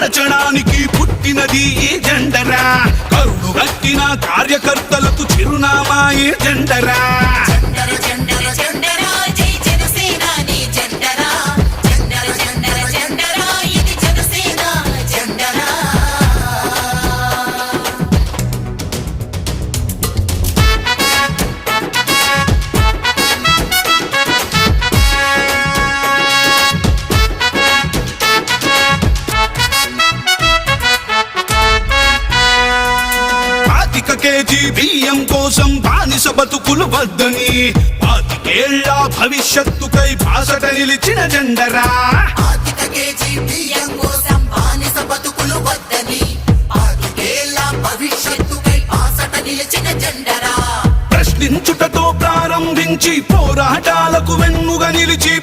మరచడానికి పుట్టినది ఈ జెండరా కరుడు గట్టిన కార్యకర్తలకు చిరునామా ఈ జెండరా కేజీ బియ్యం కోసం బానిస బతుకులు వద్దని 25 ఏళ్ల భవిష్యత్తుకై బాసట నిలిచిన జెండరా ప్రశ్నించుటతో ప్రారంభించి పోరాటాలకు వెన్నుగా నిలిచి